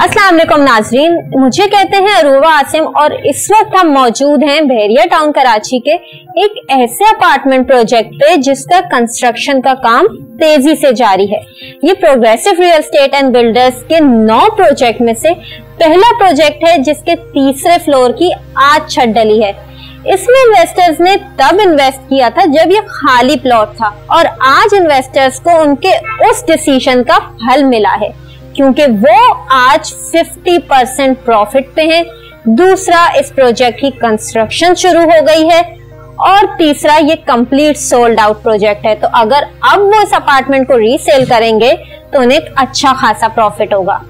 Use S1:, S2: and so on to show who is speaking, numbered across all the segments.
S1: अस्सलाम वालेकुम नाजरीन, मुझे कहते हैं अरूबा आसिम और इस वक्त हम मौजूद हैं बहरिया टाउन कराची के एक ऐसे अपार्टमेंट प्रोजेक्ट पे जिसका कंस्ट्रक्शन का काम तेजी से जारी है। ये progressive real estate and builders के 9 प्रोजेक्ट में से पहला प्रोजेक्ट है जिसके तीसरे फ्लोर की आज छत डली है। इसमें इन्वेस्टर्स ने तब इन्वेस्ट किया था जब ये खाली प्लॉट था और आज इन्वेस्टर्स को उनके उस डिसीजन का फल मिला है क्योंकि वो आज 50% प्रॉफिट पे हैं। दूसरा, इस प्रोजेक्ट की कंस्ट्रक्शन शुरू हो गई है और तीसरा, ये कंप्लीट सोल्ड आउट प्रोजेक्ट है। तो अगर अब वो इस अपार्टमेंट को रीसेल करेंगे तो उन्हें अच्छा खासा प्रॉफिट होगा।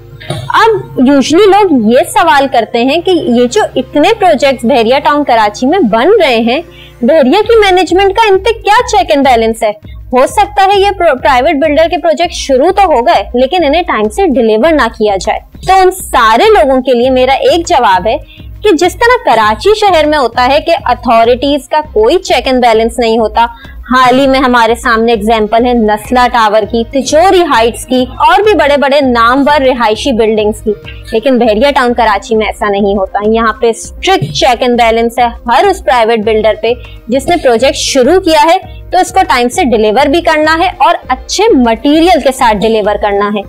S1: अब यूजुअली लोग ये सवाल करते हैं कि ये जो इतने प्रोजेक्ट्स बहरिया टाउन कराची में बन रहे हैं, बहरिया की मैनेजमेंट का इन पे क्या चेक एंड बैलेंस है? हो सकता है ये प्राइवेट बिल्डर के प्रोजेक्ट शुरू तो हो गए लेकिन इन्हें टाइम से डिलीवर ना किया जाए। तो उन सारे लोगों के लिए मेरा एक जवाब है कि जिस तरह कराची शहर में होता है कि अथॉरिटीज का कोई चेक एंड बैलेंस नहीं होता। हाल ही में हमारे सामने एग्जांपल है नस्ला टावर की, तिजोरी हाइट्स की और भी बड़े बड़े नामवर रिहायशी बिल्डिंग्स की, लेकिन बहरिया टाउन कराची में ऐसा नहीं होता। यहाँ पे स्ट्रिक्ट चेक एंड बैलेंस है हर उस प्राइवेट बिल्डर पे जिसने प्रोजेक्ट शुरू किया है तो इसको टाइम से डिलीवर भी करना है और अच्छे मटेरियल के साथ डिलीवर करना है।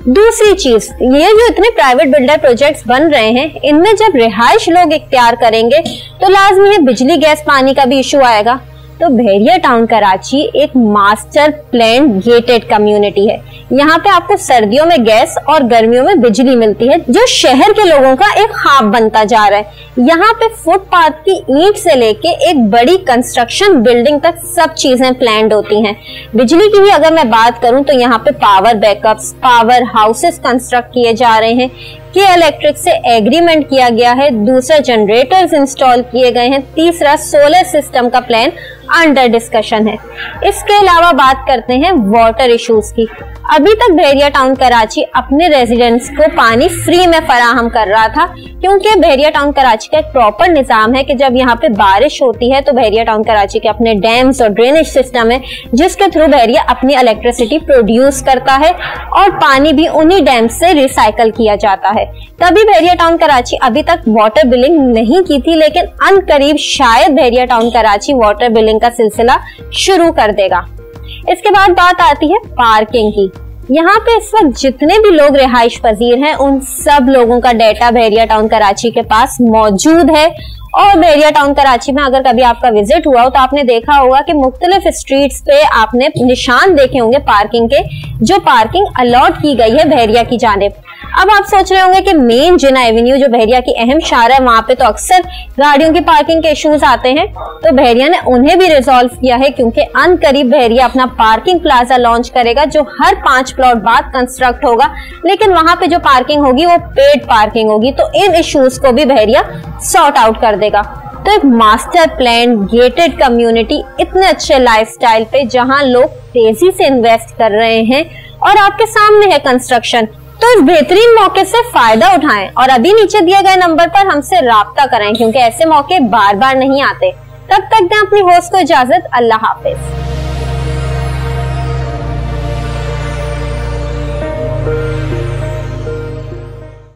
S1: दूसरी चीज, ये जो इतने प्राइवेट बिल्डर प्रोजेक्ट्स बन रहे हैं, इनमें जब रिहाइश लोग इख्तियार करेंगे तो लाजमी है बिजली गैस पानी का भी इशू आएगा। तो बहरिया टाउन कराची एक मास्टर प्लान गेटेड कम्युनिटी है। यहाँ पे आपको सर्दियों में गैस और गर्मियों में बिजली मिलती है जो शहर के लोगों का एक ख्वाब बनता जा रहा है। यहाँ पे फुटपाथ की ईंट से लेके एक बड़ी कंस्ट्रक्शन बिल्डिंग तक सब चीजें प्लान्ड होती हैं। बिजली की ही अगर मैं बात करूं तो यहाँ पे power backups, power houses construct किए जा रहे हैं। के इलेक्ट्रिक से एग्रीमेंट किया गया है। दूसरा, जनरेटर्स इंस्टॉल किए गए हैं। तीसरा, सोलर सिस्टम का प्लान अंडर डिस्कशन है। इसके अलावा बात करते हैं वाटर इश्यूज की। अभी तक बहरिया टाउन कराची अपने रेजिडेंट्स को पानी फ्री में फराहम कर रहा था क्योंकि बहरिया टाउन कराची का एक प्रॉपर निजाम है कि जब यहाँ पे बारिश होती है तो बहरिया टाउन कराची के अपने डैम्स और ड्रेनेज सिस्टम है जिसके थ्रू बहरिया अपनी इलेक्ट्रिसिटी प्रोड्यूस करता है और पानी भी उन्हीं डैम से रिसाइकल किया जाता है। तभी बहरिया टाउन कराची अभी तक वाटर बिलिंग नहीं की थी, लेकिन अनकरीब शायद बहरिया टाउन कराची वाटर बिलिंग का सिलसिला शुरू कर देगा। इसके बाद बात आती है पार्किंग की। यहाँ पे इस वक्त जितने भी लोग रिहाइश पजीर हैं उन सब लोगों का डेटा बहरिया टाउन कराची के पास मौजूद है। और बहरिया टाउन कराची में अगर कभी आपका विजिट हुआ हो तो आपने देखा होगा कि मुख्तलिफ स्ट्रीट्स पे आपने निशान देखे होंगे पार्किंग के, जो पार्किंग अलॉट की गई है बहरिया की जानिब। अब आप सोच रहे होंगे कि मेन जिना एवेन्यू जो बहरिया की अहम शार है वहां पे तो अक्सर गाड़ियों की पार्किंग के इश्यूज आते हैं, तो बहरिया ने उन्हें भी रिजॉल्व किया है क्योंकि अनकरीब बहरिया अपना पार्किंग प्लाजा लॉन्च करेगा जो हर 5 प्लॉट बाद कंस्ट्रक्ट होगा, लेकिन वहां पे जो पार्किंग होगी वो पेड पार्किंग होगी। तो इन इश्यूज को भी बहरिया सॉर्ट आउट कर देगा। तो एक मास्टर प्लान गेटेड कम्युनिटी इतने अच्छे लाइफस्टाइल पे जहां लोग तेजी से इन्वेस्ट कर रहे हैं और आपके सामने है कंस्ट्रक्शन, तो इस बेहतरीन मौके से फायदा उठाएं और अभी नीचे दिए गए नंबर पर हमसे राब्ता करें क्योंकि ऐसे मौके बार बार नहीं आते। तब तक दें अपनी होस्ट को इजाजत। अल्लाह हाफिज।